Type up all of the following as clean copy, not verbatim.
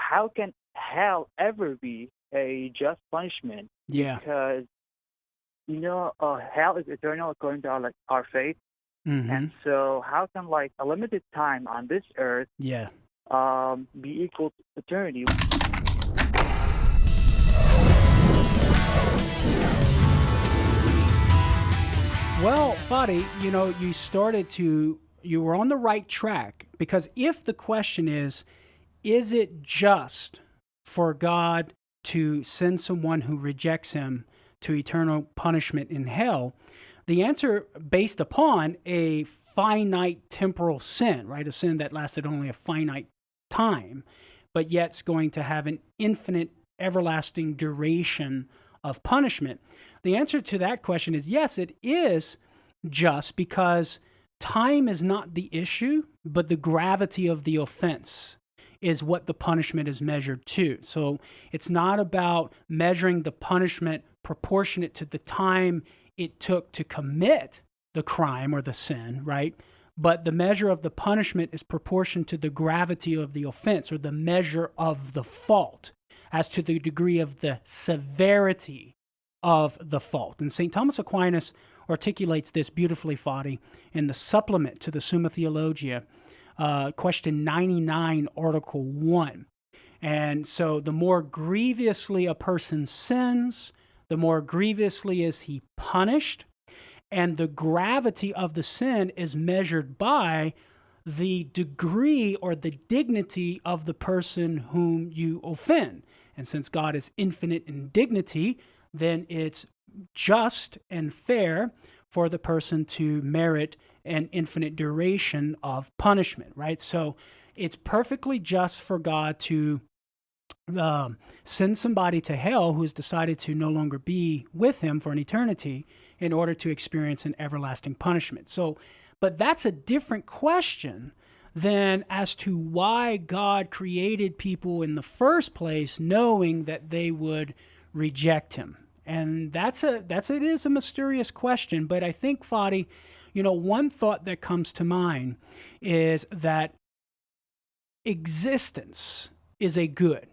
how can hell ever be a just punishment? Yeah. Because hell is eternal according to our faith, Mm-hmm. and so how can like a limited time on this earth Yeah. be equal to eternity? Well, Fadi, you were on the right track, because if the question is it just for God to send someone who rejects him to eternal punishment in hell? The answer, based upon a finite temporal sin, right? A sin that lasted only a finite time, but yet's going to have an infinite, everlasting duration of punishment. The answer to that question is yes, it is just, because time is not the issue, but the gravity of the offense is what the punishment is measured to. So it's not about measuring the punishment proportionate to the time it took to commit the crime or the sin, right? But the measure of the punishment is proportioned to the gravity of the offense, or the measure of the fault, as to the degree of the severity of the fault. And St. Thomas Aquinas articulates this beautifully, Fadi, in the supplement to the Summa Theologia, question 99, article 1. And so the more grievously a person sins, the more grievously is he punished. And the gravity of the sin is measured by the degree or the dignity of the person whom you offend. And since God is infinite in dignity, then it's just and fair for the person to merit an infinite duration of punishment, right? So it's perfectly just for God to send somebody to hell who has decided to no longer be with him for an eternity in order to experience an everlasting punishment. So, but that's a different question than as to why God created people in the first place, knowing that they would reject him. And it is a mysterious question. But I think, Fadi, one thought that comes to mind is that existence is a good.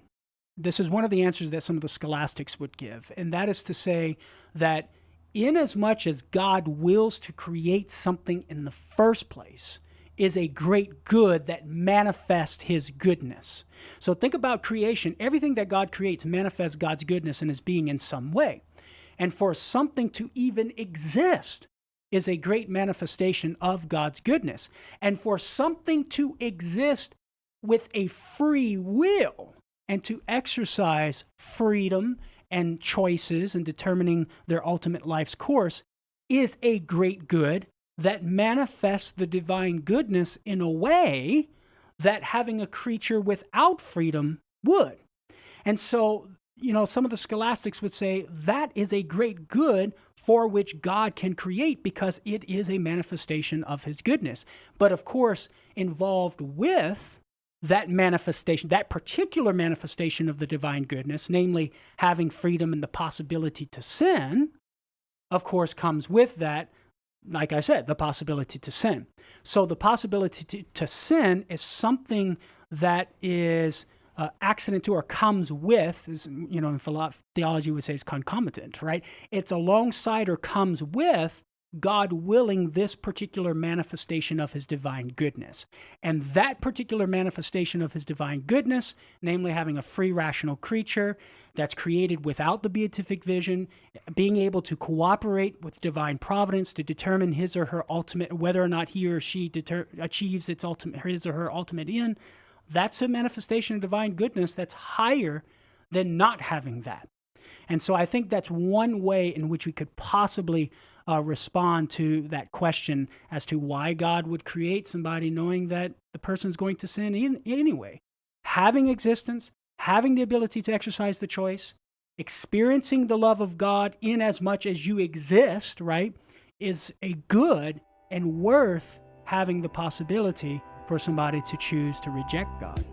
This is one of the answers that some of the scholastics would give. And that is to say that inasmuch as God wills to create something in the first place, is a great good that manifests his goodness. So think about creation. Everything that God creates manifests God's goodness in his being in some way. And for something to even exist is a great manifestation of God's goodness. And for something to exist with a free will and to exercise freedom and choices in determining their ultimate life's course is a great good that manifests the divine goodness in a way that having a creature without freedom would. And so, some of the scholastics would say that is a great good for which God can create, because it is a manifestation of his goodness. But of course, involved with that manifestation, that particular manifestation of the divine goodness, namely having freedom and the possibility to sin, of course, comes with that, like I said, the possibility to sin. So the possibility to sin is something that is accident to or comes with, in theology we would say is concomitant, right? It's alongside or comes with God willing this particular manifestation of his divine goodness. And that particular manifestation of his divine goodness, namely having a free rational creature that's created without the beatific vision, being able to cooperate with divine providence to determine his or her ultimate, whether or not he or she achieves his or her ultimate end, that's a manifestation of divine goodness that's higher than not having that. And so I think that's one way in which we could possibly respond to that question as to why God would create somebody knowing that the person's going to sin anyway. Having existence, having the ability to exercise the choice, experiencing the love of God in as much as you exist, right, is a good and worth having the possibility for somebody to choose to reject God.